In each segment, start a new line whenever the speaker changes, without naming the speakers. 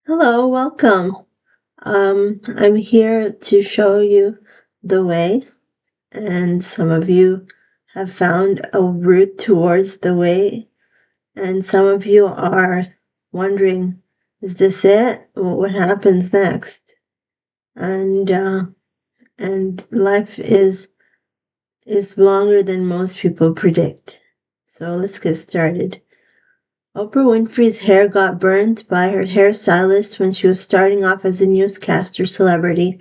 Hello, welcome. I'm here to show you the way, and some of you have found a route towards the way, and some of you are wondering, is this it? What happens next? And and life is longer than most people predict. So let's get started. Oprah Winfrey's hair got burned by her hairstylist when she was starting off as a newscaster celebrity.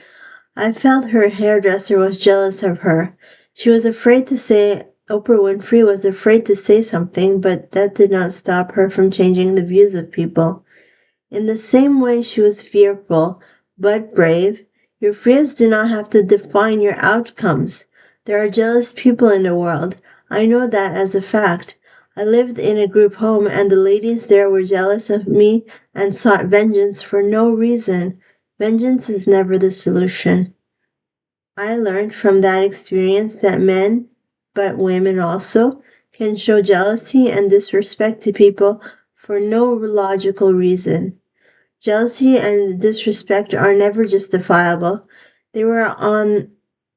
I felt her hairdresser was jealous of her. She was afraid to say, Oprah Winfrey was afraid to say something, but that did not stop her from changing the views of people. In the same way she was fearful, but brave, your fears do not have to define your outcomes. There are jealous people in the world. I know that as a fact. I lived in a group home and the ladies there were jealous of me and sought vengeance for no reason. Vengeance is never the solution. I learned from that experience that men, but women also, can show jealousy and disrespect to people for no logical reason. Jealousy and disrespect are never justifiable. They were on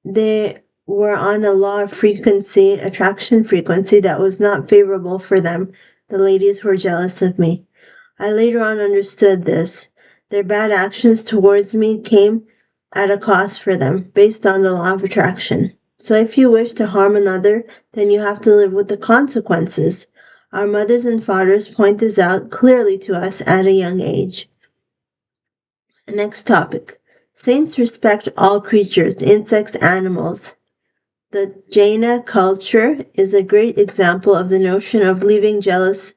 they were on a law of frequency, attraction frequency that was not favorable for them. The ladies were jealous of me. I later on understood this. Their bad actions towards me came at a cost for them, based on the law of attraction. So if you wish to harm another, then you have to live with the consequences. Our mothers and fathers point this out clearly to us at a young age. Next topic. Saints respect all creatures, insects, animals. The Jaina culture is a great example of the notion of leaving jealous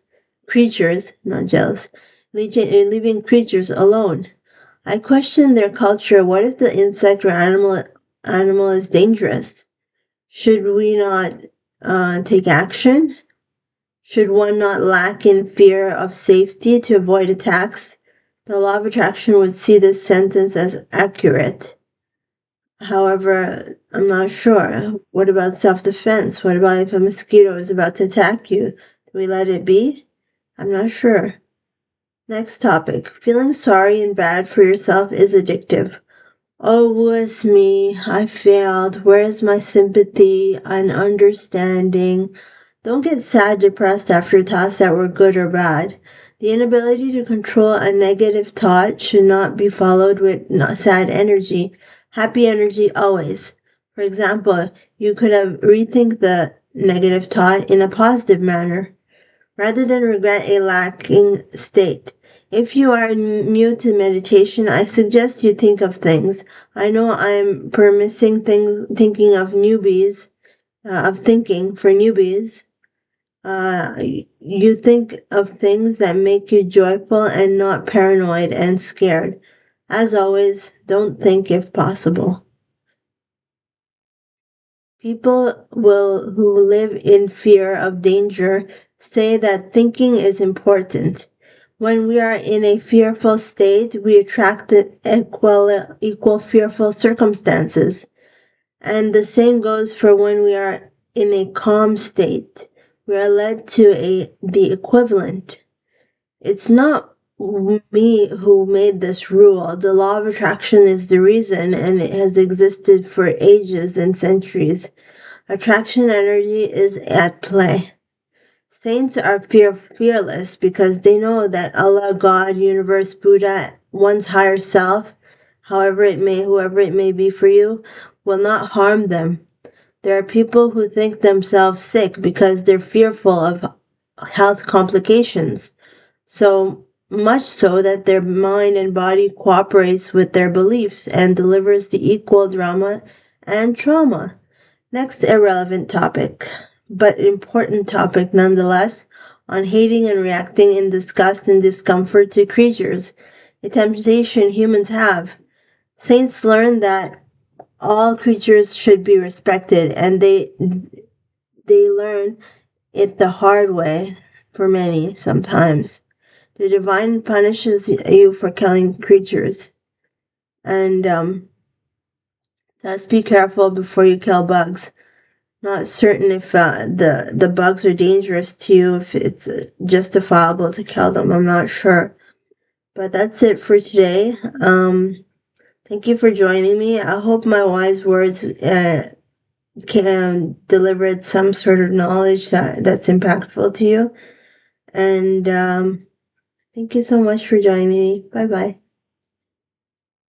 creatures, not jealous, leaving creatures alone. I question their culture. What if the insect or animal is dangerous? Should we not take action? Should one not lack in fear of safety to avoid attacks? The law of attraction would see this sentence as accurate. However, I'm not sure. What about self-defense? What about if a mosquito is about to attack you? Do we let it be? I'm not sure. Next topic. Feeling sorry and bad for yourself is addictive. Oh, woe is me. I failed. Where is my sympathy and understanding? Don't get sad, depressed after tasks that were good or bad. The inability to control a negative thought should not be followed with sad energy. Happy energy always. For example, you could have rethink the negative thought in a positive manner rather than regret a lacking state. If you are new to meditation, I suggest you think of things. I know I'm permitting thinking of newbies, of thinking for newbies. Uh, you think of things that make you joyful and not paranoid and scared. As always, don't think if possible. People who live in fear of danger say that thinking is important. When we are in a fearful state, we attract the equal fearful circumstances. And the same goes for when we are in a calm state. We are led to the equivalent. It's not me who made this rule. The law of attraction is the reason, and it has existed for ages and centuries. Attraction energy is at play. Saints are fearless because they know that Allah, God, universe, Buddha, one's higher self, whoever it may be for you, will not harm them. There are people who think themselves sick because they're fearful of health complications. So much so that their mind and body cooperates with their beliefs and delivers the equal drama and trauma. Next irrelevant topic, but important topic nonetheless, on hating and reacting in disgust and discomfort to creatures, a temptation humans have. Saints learn that all creatures should be respected, and they learn it the hard way for many sometimes. The divine punishes you for killing creatures, and thus be careful before you kill bugs. Not certain if the bugs are dangerous to you, if it's justifiable to kill them. I'm not sure. But that's it for today. Thank you for joining me. I hope my wise words can deliver some sort of knowledge that's impactful to you. And thank you so much for joining me. Bye bye.